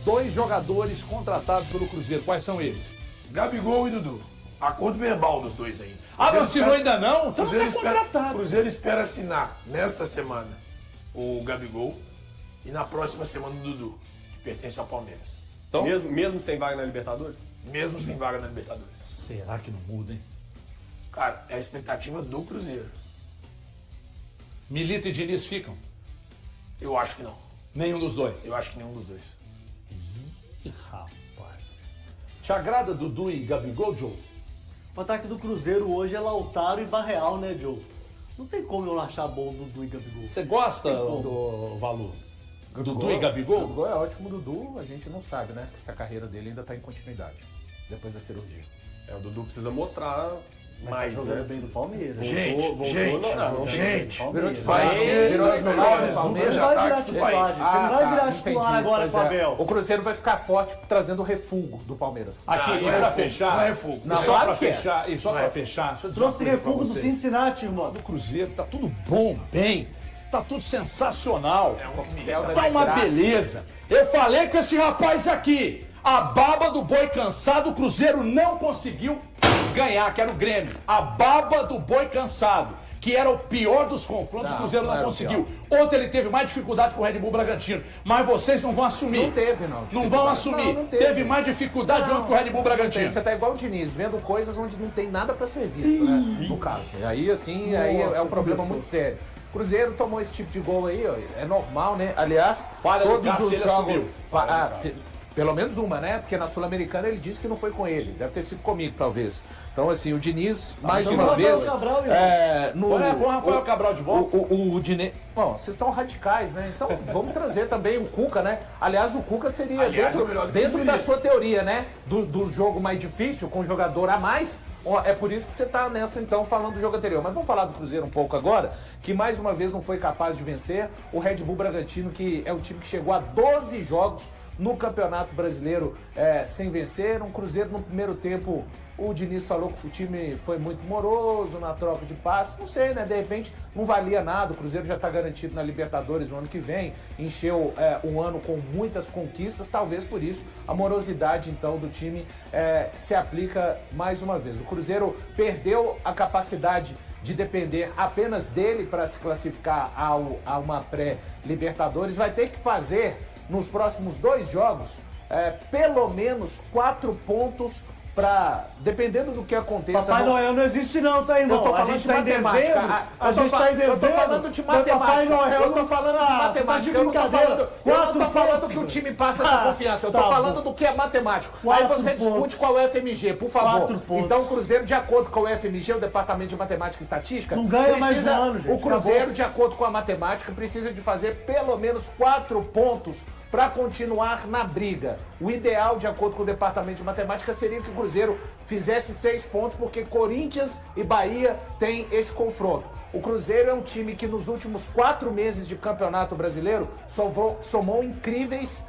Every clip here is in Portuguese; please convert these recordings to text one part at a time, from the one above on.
dois jogadores contratados pelo Cruzeiro. Quais são eles? Gabigol e Dudu. Acordo verbal dos dois aí. Não assinou ainda não? Então não está contratado. O Cruzeiro espera assinar nesta semana o Gabigol e na próxima semana o Dudu, que pertence ao Palmeiras. Então, mesmo sem vaga na Libertadores? Mesmo sem vaga na Libertadores. Será que não muda, hein? Cara, é a expectativa do Cruzeiro. Milito e Diniz ficam? Eu acho que não. Nenhum dos dois? Eu acho que nenhum dos dois. Ih, rapaz. Te agrada Dudu e Gabigol, Joe? O ataque do Cruzeiro hoje é Lautaro e Barreal, né, Joe? Não tem como eu não achar bom o Dudu e Gabigol. Você gosta do Valor? Dudu e Gabigol? Gabigol é ótimo, Dudu, a gente não sabe, né? Se a carreira dele ainda está em continuidade, depois da cirurgia. O Dudu precisa mostrar mais, tá jogando né? bem do Palmeiras. Gente, Vai ser virou os melhores do Palmeiras Palmeiras. de Vai virar ataques do país. titular, não vai virar entendi. titular agora Pois com o Abel. O Cruzeiro vai ficar forte trazendo o refugo do Palmeiras. Aqui, Não, e não é pra fogo, fechar, não é fogo. e Não, só claro pra que é. fechar, deixa eu dizer Trouxe uma coisa pra refugo do vocês. Cincinnati, irmão. Do Cruzeiro, tá tudo bom, bem, tá tudo sensacional. Coquetel da Tá uma desgraça. beleza. Eu falei com esse rapaz aqui. A baba do boi cansado, o Cruzeiro não conseguiu ganhar, que era o Grêmio. A baba do boi cansado, que era o pior dos confrontos, o Cruzeiro não era o conseguiu. Ontem ele teve mais dificuldade com o Red Bull Bragantino, mas vocês não vão assumir. Não teve, não. Não vão assumir. Não Teve mais dificuldade ontem com o Red Bull Bragantino. Você tá igual o Diniz, vendo coisas onde não tem nada pra ser visto, né? No caso. E aí, assim, aí é um problema muito sério. Cruzeiro tomou esse tipo de gol aí, ó, é normal, né? Aliás, Falha do todos Cássio, os ele jogos... assumiu. Pelo menos uma, né? Porque na Sul-Americana ele disse que não foi com ele. Deve ter sido comigo, talvez. Então, assim, o Diniz, mais então uma Rafael vez... Cabral, Põe o Rafael Cabral de volta. O Diniz... Bom, vocês estão radicais, né? Então, vamos trazer também o Cuca, né? Aliás, o Cuca seria Aliás, é o melhor dentro do da Cruzeiro. sua teoria, né? Do jogo mais difícil, com jogador a mais... Ó, é por isso que você tá nessa, então, falando do jogo anterior. Mas vamos falar do Cruzeiro um pouco agora, que mais uma vez não foi capaz de vencer. O Red Bull Bragantino, que é um time que chegou a 12 jogos no Campeonato Brasileiro sem vencer. Um Cruzeiro no primeiro tempo, o Diniz falou que o time foi muito moroso na troca de passes. Não sei, né? De repente não valia nada. O Cruzeiro já está garantido na Libertadores no ano que vem. Encheu um ano com muitas conquistas. Talvez por isso a morosidade, então, do time se aplica mais uma vez. O Cruzeiro perdeu a capacidade de depender apenas dele para se classificar a uma pré-Libertadores. Vai ter que fazer, nos próximos 2 jogos, pelo menos 4 pontos para, dependendo do que aconteça... Papai Noel não existe não, tá, irmão? Eu tô falando a gente de tá em matemática. dezembro. A gente tá em Eu tô dezembro. falando de mas matemática. Papai Noel Eu tô falando de matemática. Eu não tô falando, eu não tô falando que o time passa essa confiança. Eu tô tá falando bom. do que é matemático. 4 Aí você discute pontos. qual é o FMG, por favor. 4 pontos. Então o Cruzeiro, de acordo com o FMG, o Departamento de Matemática e Estatística, Não ganha mais um ano, gente. o Cruzeiro, Acabou. de acordo com a matemática, precisa de fazer pelo menos 4 pontos para continuar na briga. O ideal, de acordo com o Departamento de Matemática, seria que o Cruzeiro fizesse 6 pontos, porque Corinthians e Bahia têm esse confronto. O Cruzeiro é um time que nos últimos 4 meses de Campeonato Brasileiro somou incríveis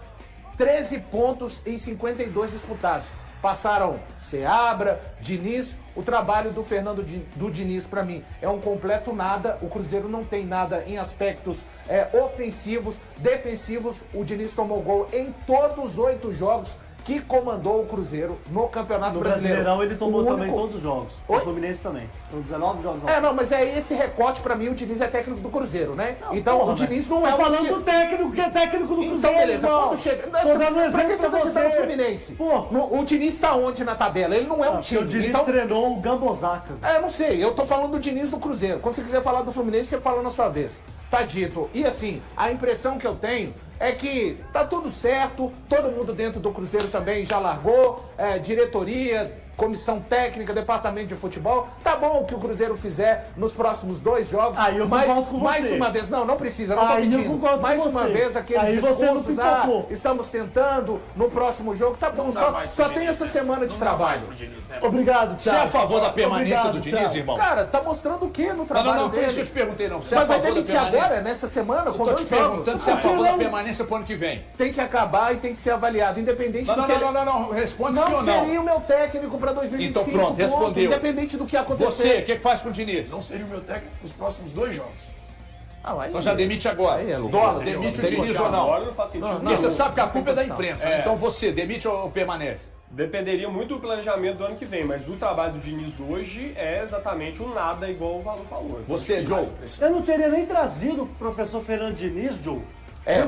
13 pontos em 52 disputados. Passaram Seabra, Diniz, o trabalho do Fernando do Diniz, para mim, é um completo nada. O Cruzeiro não tem nada em aspectos ofensivos, defensivos. O Diniz tomou gol em todos os 8 jogos que comandou o Cruzeiro no Campeonato No Brasileiro. Brasileirão ele tomou O também único- todos os jogos. Oi? O Fluminense também. São 19 jogos. Não, mas é esse recorte, pra mim, o Diniz é técnico do Cruzeiro, né? Então, porra, o Diniz não Tá é o falando estilo- do técnico, que é técnico do Cruzeiro, Então, beleza, irmão. quando chega... Tô dando um pra que exemplo você tá pra citando o você. Fluminense? Pô. O Diniz tá onde na tabela? Ele não é um Porque time. o Diniz Então, treinou o Gambosaka. eu não sei, eu tô falando do Diniz do Cruzeiro. Quando você quiser falar do Fluminense, você fala na sua vez. Tá dito. E assim, a impressão que eu tenho é que tá tudo certo, todo mundo dentro do Cruzeiro também já largou, diretoria, comissão técnica, departamento de futebol. Tá bom o que o Cruzeiro fizer nos próximos 2 jogos. Aí eu mas, concordo com mais você. uma vez, não precisa, não tô Aí eu pedindo. concordo com Mais uma você. vez, aqueles Aí você não discursos, pipocou. estamos tentando no próximo jogo. Tá bom, Não dá só, mais só pro tem Diniz, essa né? semana de Não dá mais trabalho. pro Diniz, né? Obrigado, Você é Thiago. a favor da permanência Obrigado, do Diniz, Thiago. irmão? Cara, tá mostrando o que no trabalho Não, foi dele? isso que eu te perguntei, não. Você é a Mas vai favor da demitir permanência? agora, nessa semana, Eu com tô 2 te jogos? perguntando se é a favor da permanência pro ano que vem. Tem que acabar e tem que ser avaliado, independente Não, do não, que não, não, não, responde sim Não ou seria não. o meu técnico para 2025. Então pronto, respondeu. Independente do que acontecer. Você, o que faz com o Diniz? Não seria o meu técnico nos próximos 2 jogos. aí- Então já demite agora. Aí é loucura. Dola, demite o Tem Diniz Agora ou não? não faz sentido. Porque você sabe que a culpa é da condição. imprensa, né? Então você demite ou permanece? Dependeria muito do planejamento do ano que vem, mas o trabalho do Diniz hoje é exatamente um nada, igual o Valu falou. Então, Você, Joe. Eu não teria nem trazido o professor Fernando Diniz, Joe.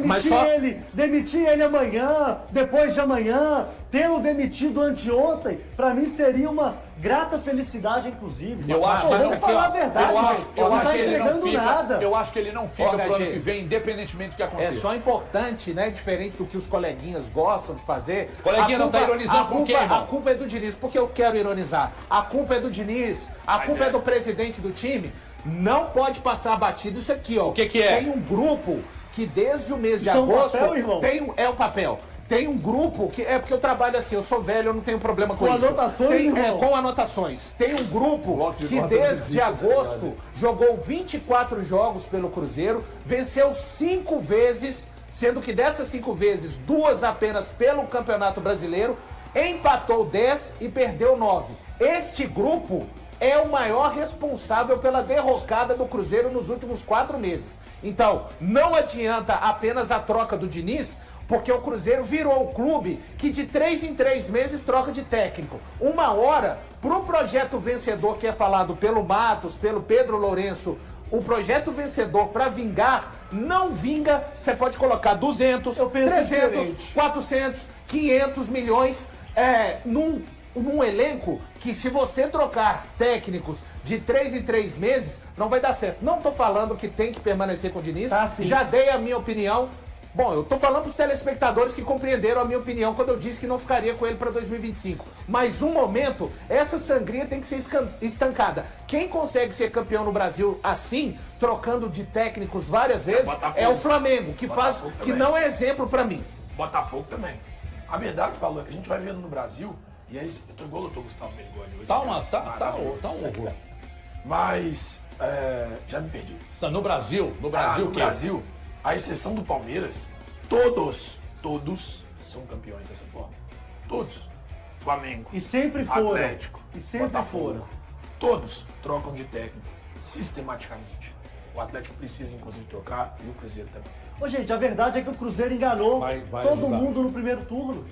Mas só- Demitir ele amanhã, depois de amanhã, tê-lo demitido anteontem, pra mim seria uma grata felicidade, inclusive. Eu acho que vamos aqui, falar ó, a verdade, eu não acho tá que ele não entregando fica. nada. Eu acho que ele não fica Ó, pro ano HG. que vem, independentemente do que É aconteça. só importante, né? Diferente do que os coleguinhas gostam de fazer. Coleguinha A não tá ironizando a com culpa, quem, irmão? A culpa é do Diniz, porque eu quero ironizar. A culpa é do Diniz, a culpa é do presidente do time. Não pode passar batido isso aqui, ó. O que é? Tem um grupo que desde o mês de Isso é um agosto papel, irmão? é um papel. Tem um grupo que é porque eu trabalho assim, eu sou velho, eu não tenho problema com Com isso. anotações, irmão? Com anotações. Tem um grupo Bloco de que nota desde não existe, agosto jogou 24 jogos pelo Cruzeiro, venceu 5 vezes, sendo que dessas 5 vezes, 2 apenas pelo Campeonato Brasileiro, empatou 10 e perdeu 9. Este grupo é o maior responsável pela derrocada do Cruzeiro nos últimos 4 meses. Então, não adianta apenas a troca do Diniz, porque o Cruzeiro virou o clube que de 3 em 3 meses troca de técnico. Uma hora, pro projeto vencedor que é falado pelo Matos, pelo Pedro Lourenço, o projeto vencedor para vingar, não vinga, você pode colocar 200, Eu penso 300, diferente. 400, 500 milhões num elenco que se você trocar técnicos de 3 em 3 meses, não vai dar certo. Não tô falando que tem que permanecer com o Diniz, Tá, sim. já dei a minha opinião. Bom, eu tô falando pros telespectadores que compreenderam a minha opinião quando eu disse que não ficaria com ele para 2025. Mas um momento, essa sangria tem que ser estancada. Quem consegue ser campeão no Brasil assim, trocando de técnicos várias vezes, Botafogo. é o Flamengo, que Botafogo que também. não é exemplo para mim. Botafogo também. A verdade, falou, é que a gente vai vendo no Brasil, e aí eu tô igual o doutor Gustavo Bergoni hoje. Tá né? um horror. Mas, já me perdi. No Brasil, No o quê? Brasil, à exceção do Palmeiras, todos são campeões dessa forma. Todos. Flamengo, E sempre foram. Atlético, E sempre Botafogo. foram. Todos trocam de técnico sistematicamente. O Atlético precisa, inclusive, trocar e o Cruzeiro também. Ô, gente, a verdade é que o Cruzeiro enganou Vai todo ajudar. mundo no primeiro turno.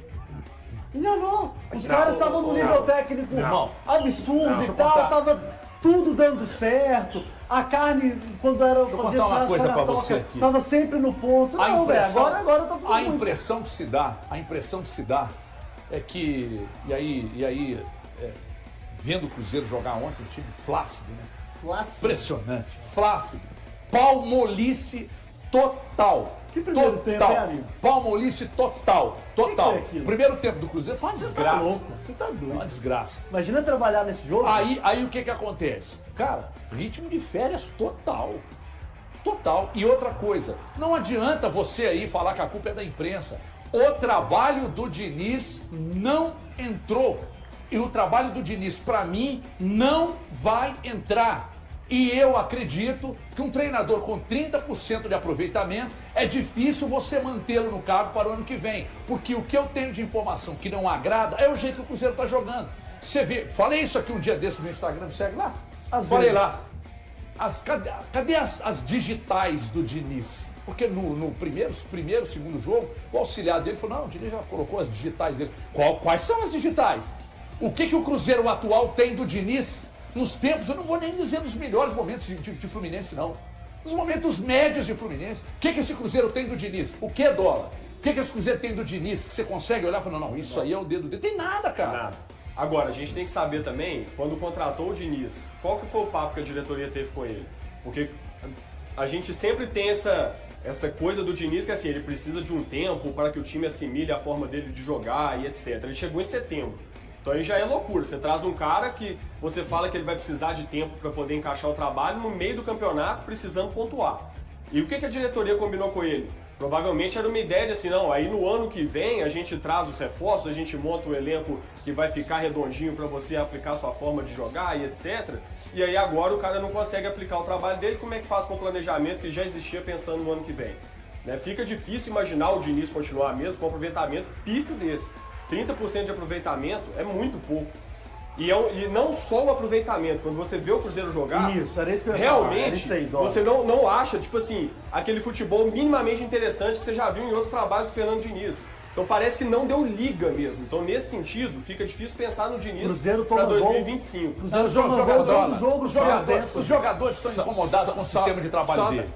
Enganou. Os Não, caras estavam no nível não, técnico não. absurdo Não, e deixa eu tal, contar. tava tudo dando certo. A carne, quando era eu contar uma coisa pra você aqui. tava sempre no ponto. Não, velho, agora tá tudo a muito. impressão que se dá é que vendo o Cruzeiro jogar ontem, um time flácido, né? Flácido. Impressionante, flácido. Palmolice total. Que primeiro tempo, hein, amigo? Palmolice total. Total. foi aquilo? Primeiro tempo do Cruzeiro foi uma Você tá desgraça. louco, você tá Uma doido. desgraça. Imagina trabalhar nesse jogo. Aí o que acontece? Cara, ritmo de férias total. Total. E outra coisa, não adianta você aí falar que a culpa é da imprensa. O trabalho do Diniz não entrou. E o trabalho do Diniz, pra mim, não vai entrar. E eu acredito que um treinador com 30% de aproveitamento é difícil você mantê-lo no cargo para o ano que vem. Porque o que eu tenho de informação que não agrada é o jeito que o Cruzeiro tá jogando. Você vê, falei isso aqui um dia desse no meu Instagram, me segue lá? Às Falei vezes. lá. Cadê as digitais do Diniz? Porque no primeiro, segundo jogo, o auxiliar dele falou, não, o Diniz já colocou as digitais dele. Quais são as digitais? O que o Cruzeiro atual tem do Diniz nos tempos, eu não vou nem dizer nos melhores momentos de Fluminense, não. Nos momentos médios de Fluminense. O que esse Cruzeiro tem do Diniz? O que, Dólar? O que esse Cruzeiro tem do Diniz que você consegue olhar e falar, não, isso aí é o dedo dele. Tem nada, cara. Nada. Agora, a gente tem que saber também, quando contratou o Diniz, qual que foi o papo que a diretoria teve com ele? Porque a gente sempre tem essa coisa do Diniz que assim, ele precisa de um tempo para que o time assimile a forma dele de jogar e etc. Ele chegou em setembro. Então aí já é loucura. Você traz um cara que você fala que ele vai precisar de tempo para poder encaixar o trabalho no meio do campeonato, precisando pontuar. E o que a diretoria combinou com ele? Provavelmente era uma ideia de assim, não, aí no ano que vem a gente traz os reforços, a gente monta um elenco que vai ficar redondinho para você aplicar sua forma de jogar e etc. E aí agora o cara não consegue aplicar o trabalho dele, como é que faz com o planejamento que já existia pensando no ano que vem? Né? Fica difícil imaginar o Diniz continuar mesmo com um aproveitamento pífio desse. 30% de aproveitamento é muito pouco. E não só o aproveitamento, quando você vê o Cruzeiro jogar, Isso, era isso que eu ia falar, era realmente isso aí, Dó. você não acha, tipo assim, aquele futebol minimamente interessante que você já viu em outros trabalhos do Fernando Diniz. Então parece que não deu liga mesmo. Então nesse sentido, fica difícil pensar no Diniz Cruzeiro para toma gol. 2025. Cruzeiro Os jogadores, jogadores, os jogadores estão incomodados com o sistema de trabalho dele.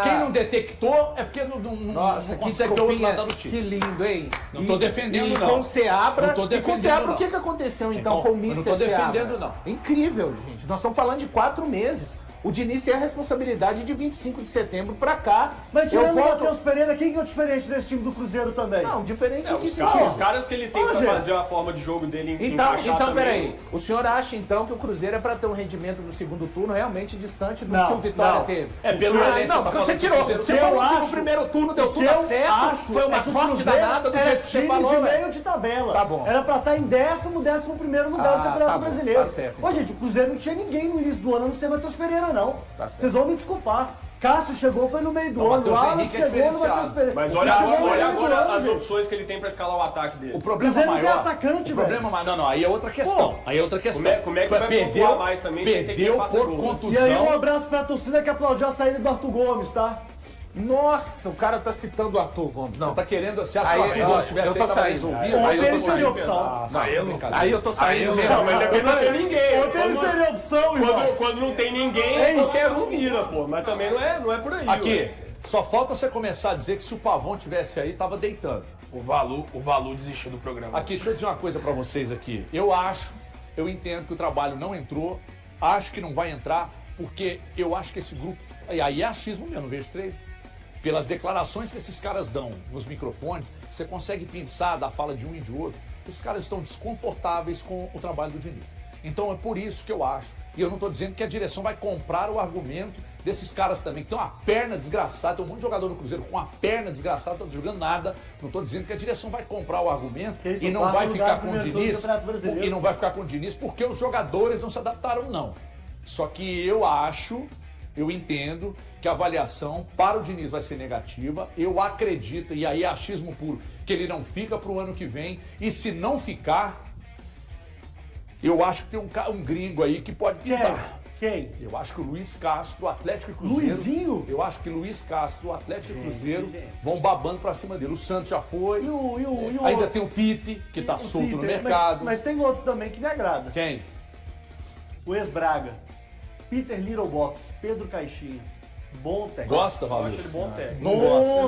Quem não detectou é porque Nossa, não que consegue ver o outro lado da desculpinha, notícia. que lindo, hein? Não tô defendendo, e não. com o Seabra, Não tô e com o defendendo, Seabra, não. o que aconteceu então Então, com o eu não Mr. tô defendendo, Seabra? não. Incrível, gente. Nós estamos falando de 4 meses. O Diniz tem a responsabilidade de 25 de setembro pra cá. Mas tirando o volto- Matheus Pereira, quem que é o diferente desse time do Cruzeiro também? Não, diferente que Os se caras que ele tem pra Ô, gente. fazer a forma de jogo dele Então encaixar também. peraí. O senhor acha então que o Cruzeiro é pra ter um rendimento no segundo turno realmente distante do Não, que o Vitória não. teve? É pelo Não, elenco, não, tá porque falando você que o tirou. Cruzeiro- Você Eu falou que no acho- primeiro turno deu O que tudo eu certo. acho Foi é uma que o sorte Cruzeiro danada do era jeito que você time falou, de velho. meio de tabela. Tá bom. Era pra estar em 11º primeiro lugar do Ah, Campeonato tá bom, Brasileiro. tá certo, então. Ô, gente, o Cruzeiro não tinha ninguém no início do ano, a não ser Matheus Pereira, não. Tá certo. Vocês vão me desculpar. Cássio chegou, foi no meio do Não, ano. Matheus Alan Henrique é chegou no Matheus diferenciado. Pereira. Mas O olha, Cássio chegou no olha meio do agora ano, as gente. opções que ele tem pra escalar o ataque dele. O problema Cruzeiro não tem maior. atacante, o problema, não, aí é outra questão. Aí é outra questão. Como é que vai pontuar mais também, sem ter que Perdeu fazer por gol, né? E contusão. aí, um abraço pra torcida que aplaudiu a saída do Arthur Gomes, tá? Nossa, o cara tá citando o Arthur Gomes. Não. Você tá querendo. Você acha Aí, que o ó, Arthur tivesse eu tô aí, tava saindo. resolvido? Aí Ontem eu tô ele seria saindo. opção. Aí eu tô saindo. Não, mas é porque não tem ninguém. Ontem ele Quando, seria opção, irmão. quando não tem ninguém, qualquer um vira, pô. Mas também não é por aí. Aqui, ué. só falta você começar a dizer que se o Pavão tivesse aí, tava deitando. O Valu desistiu do programa. Aqui, deixa eu dizer uma coisa pra vocês aqui. Eu entendo que o trabalho não entrou, acho que não vai entrar, porque eu acho que esse grupo. E aí é achismo mesmo, não vejo treino. Pelas declarações que esses caras dão nos microfones, você consegue pensar da fala de um e de outro. Esses caras estão desconfortáveis com o trabalho do Diniz. Então é por isso que eu acho, e eu não estou dizendo que a direção vai comprar o argumento desses caras também, que tem uma perna desgraçada, tem um monte de jogador do Cruzeiro com uma perna desgraçada, não tá jogando nada. Não estou dizendo que a direção vai comprar o argumento Que isso, e não quarto vai lugar ficar do com o primeiro turno do Diniz, Campeonato Brasileiro. e não vai ficar com o Diniz porque os jogadores não se adaptaram, não. Só que eu entendo que a avaliação para o Diniz vai ser negativa. Eu acredito, e aí é achismo puro, que ele não fica para o ano que vem. E se não ficar, eu acho que tem um gringo aí que pode pintar. Quem? Eu acho que o Luiz Castro, Atlético e Cruzeiro. Luizinho? Eu acho que Luiz Castro, Atlético e Cruzeiro vão babando pra cima dele. O Santos já foi. E o Ainda outro? tem o Tite, que tá O solto no Peter, mercado. Mas tem outro também que me agrada. Quem? O ex-Braga. Peter Littlebox. Pedro Caixinha. Bom técnico. Gosta, Eu acho Valdir? ele bom técnico. Bom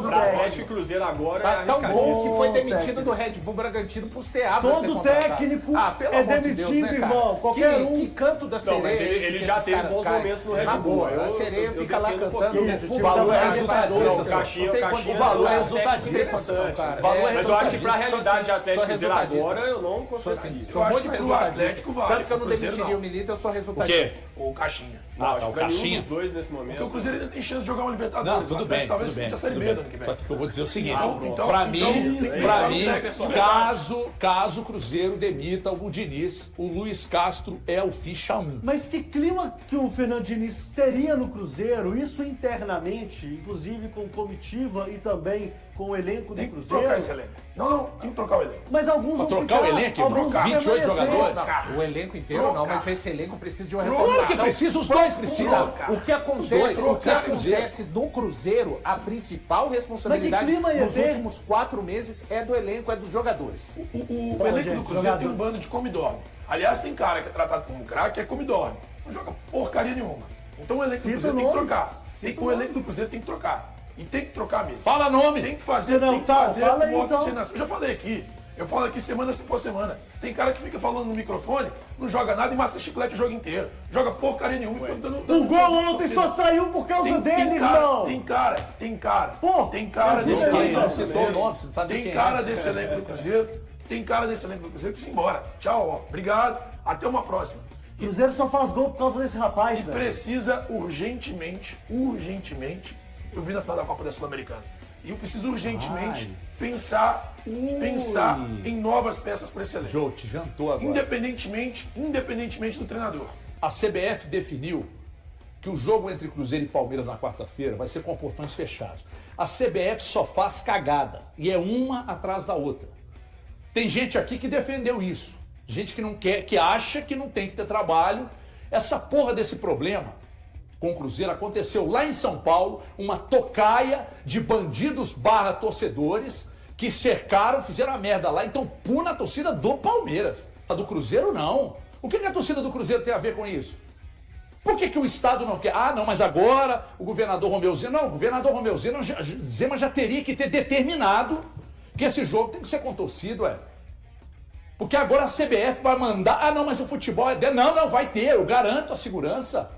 Pra técnico. Atlético e Cruzeiro agora Tá é tão bom arriscadíssimo. que foi Bom demitido técnico. do Red Bull Bragantino pro Ceará. Todo técnico é demitido, irmão. Qualquer um. Que canto da Não, sereia mas é esse ele que já esses teve caras bons caem? momentos no Red Na Bull. boa, Eu- a sereia eu fica lá defendo um cantando. pouquinho. O O valor é resultadista. O Caixinha valor é é resultadista. interessante. cara. É, Valor é Mas eu acho que pra resultadista. realidade de Atlético e Cruzeiro resultadista. agora, eu não Sou considero assim, isso. sou Eu muito acho que pro resultadista. Atlético vale, Tanto que eu não pro Cruzeiro demitiria não. o Milito, eu sou O quê? resultadista. O Caixinha. Não, Ah, acho tá, o que pra nenhum Caixinha. dos dois nesse momento. Porque o Cruzeiro ainda tem chance de jogar uma Libertadores. Não, tudo O bem, Atlético talvez tudo bem. fique a Série tudo B bem. do ano que vem. Só que eu vou dizer o seguinte, Então, pra então, mim, isso aí, pra só mim, não pega só verdade. caso o Cruzeiro demita o Diniz, o Luiz Castro é o ficha 1. Mas que clima que o Fernando Diniz teria no Cruzeiro, isso internamente, inclusive com comitiva e também com o elenco do Tem que Cruzeiro. trocar esse elenco. Não, tem que trocar o elenco. Mas alguns Pra vão trocar ficar, o elenco, alguns trocar vão 28 permanecer. jogadores? O elenco inteiro não, mas esse elenco precisa de uma Claro que reformulação. precisa, os dois precisam. O que acontece, dois, o que trocar Cruzeiro. acontece no Cruzeiro, a principal responsabilidade Mas que clima ia nos ter? últimos 4 meses é do elenco, é dos jogadores. O Bom, elenco gente, do Cruzeiro tem um bando de come e dorme. Aliás, tem cara que é tratado como craque, é come e dorme. Não joga porcaria nenhuma. Então o elenco do Cita Cruzeiro o tem que nome. trocar. Cita O o elenco do Cruzeiro tem que trocar. E tem que trocar mesmo. Fala nome. Tem que fazer, Não, tem que tá, fazer fala aí, uma então. oxigenação. Eu já falei aqui. Eu falo aqui semana por semana. Tem cara que fica falando no microfone, não joga nada e massa chiclete o jogo inteiro. Joga porcaria nenhuma e fica dando O gol ontem só saiu por causa dele, irmão. Tem cara. Pô, Tem cara mas desse isso aí, elenco não do citou Cruzeiro. o nome, você não sabe Tem quem é. cara desse elenco do Cruzeiro. Tem cara desse elenco do Cruzeiro que se embora. Tchau, ó. Obrigado. Até uma próxima. O Cruzeiro só faz gol por causa desse rapaz, velho. Precisa urgentemente, eu vi na final da Copa da Sul-Americana. E eu preciso urgentemente pensar em novas peças para esse elenco. Joe, te jantou agora. Independentemente do treinador. A CBF definiu que o jogo entre Cruzeiro e Palmeiras na quarta-feira vai ser com portões fechados. A CBF só faz cagada e é uma atrás da outra. Tem gente aqui que defendeu isso. Gente que não quer, que acha que não tem que ter trabalho. Essa porra desse problema com o Cruzeiro aconteceu lá em São Paulo, uma tocaia de bandidos / torcedores que cercaram, fizeram a merda lá. Então puna a torcida do Palmeiras. A do Cruzeiro não. O que a torcida do Cruzeiro tem a ver com isso? Por que o Estado não quer? Ah, não, mas agora o governador Romeu Zema... Não, o governador Romeu Zema já teria que ter determinado que esse jogo tem que ser com torcida, ué. Porque agora a CBF vai mandar... Ah, não, mas o futebol é... Não, vai ter, eu garanto a segurança.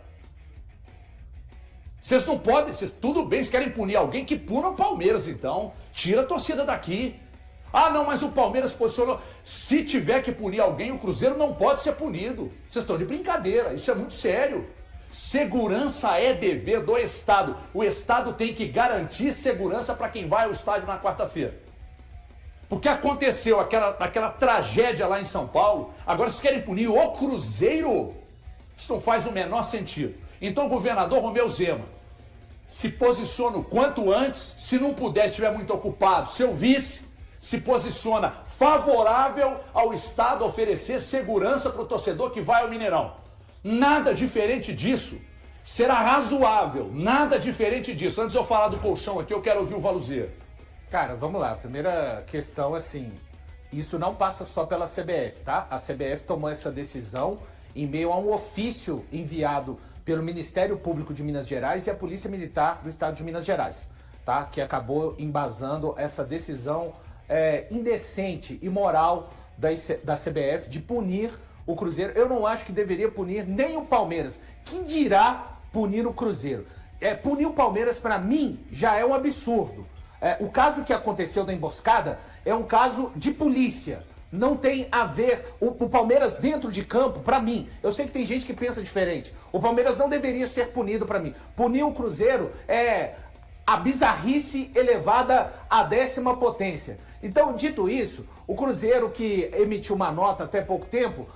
Vocês não podem... tudo bem, vocês querem punir alguém, que puna o Palmeiras, então. Tira a torcida daqui. Ah, não, mas o Palmeiras posicionou... Se tiver que punir alguém, o Cruzeiro não pode ser punido. Vocês estão de brincadeira, isso é muito sério. Segurança é dever do Estado. O Estado tem que garantir segurança para quem vai ao estádio na quarta-feira. Porque aconteceu aquela tragédia lá em São Paulo, agora vocês querem punir o Cruzeiro? Isso não faz o menor sentido. Então o governador Romeu Zema se posiciona o quanto antes, se não puder, estiver muito ocupado, seu vice se posiciona favorável ao Estado oferecer segurança para o torcedor que vai ao Mineirão. Nada diferente disso será razoável, nada diferente disso. Antes de eu falar do colchão aqui, eu quero ouvir o Valuzeiro. Cara, vamos lá. A primeira questão, assim, isso não passa só pela CBF, tá? A CBF tomou essa decisão em meio a um ofício enviado pelo Ministério Público de Minas Gerais e a Polícia Militar do Estado de Minas Gerais, tá? Que acabou embasando essa decisão indecente, imoral da CBF de punir o Cruzeiro. Eu não acho que deveria punir nem o Palmeiras. Que dirá punir o Cruzeiro? Punir o Palmeiras, para mim, já é um absurdo. O caso que aconteceu da emboscada é um caso de polícia. Não tem a ver... O Palmeiras dentro de campo, pra mim, eu sei que tem gente que pensa diferente. O Palmeiras não deveria ser punido pra mim. Punir o Cruzeiro é a bizarrice elevada à 10ª potência. Então, dito isso, o Cruzeiro, que emitiu uma nota até pouco tempo,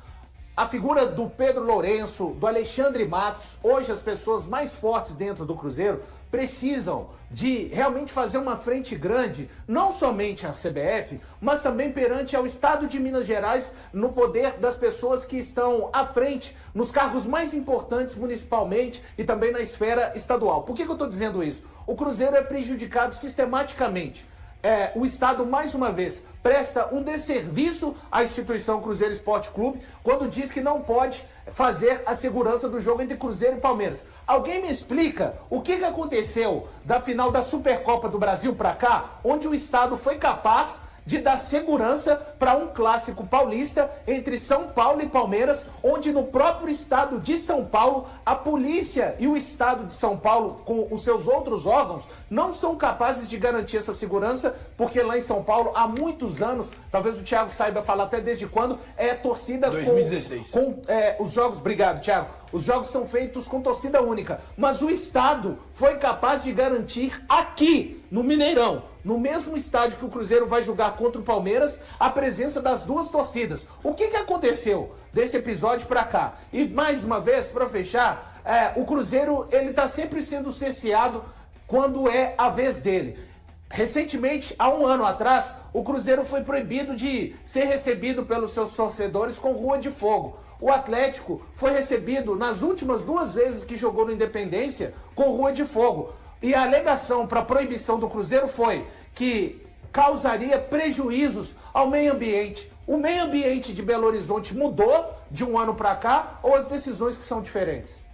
a figura do Pedro Lourenço, do Alexandre Matos, hoje as pessoas mais fortes dentro do Cruzeiro, precisam de realmente fazer uma frente grande, não somente à CBF, mas também perante ao Estado de Minas Gerais, no poder das pessoas que estão à frente, nos cargos mais importantes municipalmente e também na esfera estadual. Por que eu estou dizendo isso? O Cruzeiro é prejudicado sistematicamente. O Estado, mais uma vez, presta um desserviço à instituição Cruzeiro Esporte Clube quando diz que não pode fazer a segurança do jogo entre Cruzeiro e Palmeiras. Alguém me explica o que aconteceu da final da Supercopa do Brasil para cá, onde o Estado foi capaz de dar segurança para um clássico paulista entre São Paulo e Palmeiras, onde no próprio estado de São Paulo, a polícia e o estado de São Paulo, com os seus outros órgãos, não são capazes de garantir essa segurança, porque lá em São Paulo, há muitos anos, talvez o Thiago saiba falar até desde quando, torcida 2016. com os jogos... Obrigado, Thiago. Os jogos são feitos com torcida única, mas o Estado foi capaz de garantir aqui, no Mineirão, no mesmo estádio que o Cruzeiro vai jogar contra o Palmeiras, a presença das duas torcidas. O que aconteceu desse episódio pra cá? E mais uma vez, pra fechar, o Cruzeiro, ele tá sempre sendo cerceado quando é a vez dele. Recentemente, há um ano atrás, o Cruzeiro foi proibido de ser recebido pelos seus torcedores com rua de fogo. O Atlético foi recebido nas últimas 2 vezes que jogou no Independência com rua de fogo. E a alegação para a proibição do Cruzeiro foi que causaria prejuízos ao meio ambiente. O meio ambiente de Belo Horizonte mudou de um ano para cá ou as decisões que são diferentes?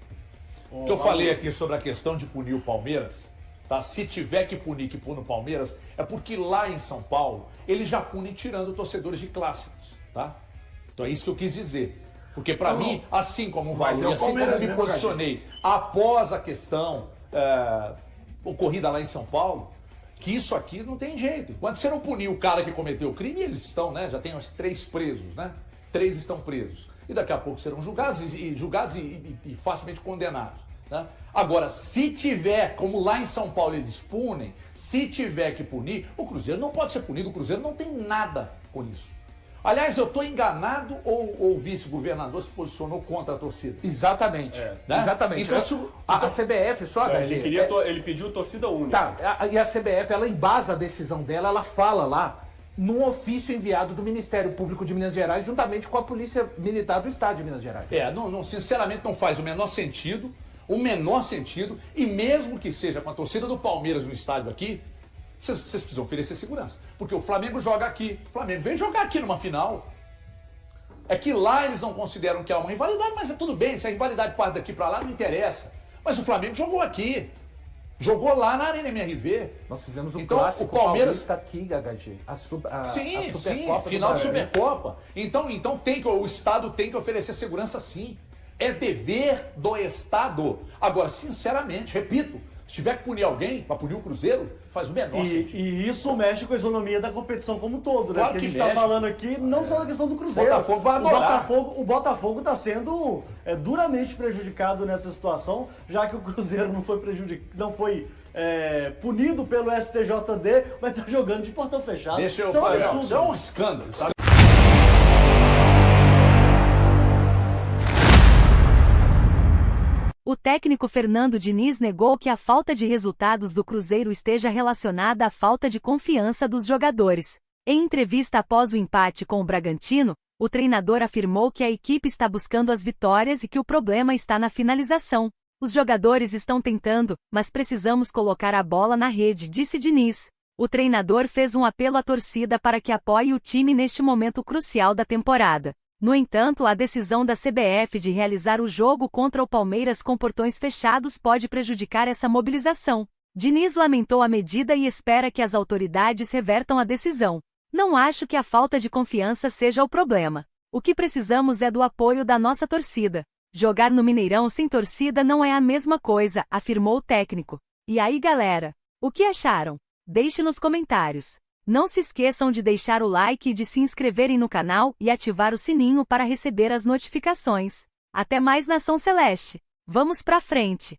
O que eu falei aqui sobre a questão de punir o Palmeiras, tá? Se tiver que punir, que pune o Palmeiras, é porque lá em São Paulo, eles já punem tirando torcedores de clássicos, tá? Então é isso que eu quis dizer. Porque pra mim, assim como o Valdir, assim como eu me posicionei após a questão ocorrida lá em São Paulo, que isso aqui não tem jeito. Enquanto você não punir o cara que cometeu o crime, eles estão, né? Já tem acho que 3 presos, né? 3 estão presos. E daqui a pouco serão julgados e facilmente condenados. Né? Agora, se tiver, como lá em São Paulo eles punem, se tiver que punir, o Cruzeiro não pode ser punido, o Cruzeiro não tem nada com isso. Aliás, eu estou enganado ou o vice-governador se posicionou contra a torcida? Exatamente. Né? Exatamente. Então, a CBF, só ele pediu torcida única. Tá, e a CBF, ela embasa a decisão dela, ela fala lá num ofício enviado do Ministério Público de Minas Gerais, juntamente com a Polícia Militar do Estado de Minas Gerais. Sinceramente não faz o menor sentido, e mesmo que seja com a torcida do Palmeiras no estádio aqui, vocês precisam oferecer segurança. Porque o Flamengo joga aqui, o Flamengo vem jogar aqui numa final. É que lá eles não consideram que há uma rivalidade, mas é tudo bem, se a rivalidade parte daqui pra lá não interessa. Mas o Flamengo jogou aqui. Jogou lá na Arena MRV. Nós fizemos então, clássico o Palmeiras está aqui, HG. Sim, Supercopa final de do Brasil. Supercopa. Então o Estado tem que oferecer segurança, sim. É dever do Estado. Agora, sinceramente, repito, se tiver que punir alguém, para punir o Cruzeiro, faz o menor sentido. E isso mexe com a isonomia da competição como um todo, né? Claro Porque a que gente mexe. tá falando aqui não só da questão do Cruzeiro. O Botafogo vai adorar. O Botafogo está sendo duramente prejudicado nessa situação, já que o Cruzeiro não foi punido pelo STJD, mas tá jogando de portão fechado. Deixa eu Isso é um falar, absurdo. isso é um escândalo. Sabe? O técnico Fernando Diniz negou que a falta de resultados do Cruzeiro esteja relacionada à falta de confiança dos jogadores. Em entrevista após o empate com o Bragantino, o treinador afirmou que a equipe está buscando as vitórias e que o problema está na finalização. Os jogadores estão tentando, mas precisamos colocar a bola na rede, disse Diniz. O treinador fez um apelo à torcida para que apoie o time neste momento crucial da temporada. No entanto, a decisão da CBF de realizar o jogo contra o Palmeiras com portões fechados pode prejudicar essa mobilização. Diniz lamentou a medida e espera que as autoridades revertam a decisão. Não acho que a falta de confiança seja o problema. O que precisamos é do apoio da nossa torcida. Jogar no Mineirão sem torcida não é a mesma coisa, afirmou o técnico. E aí, galera? O que acharam? Deixe nos comentários. Não se esqueçam de deixar o like e de se inscreverem no canal e ativar o sininho para receber as notificações. Até mais, Nação Celeste! Vamos pra frente!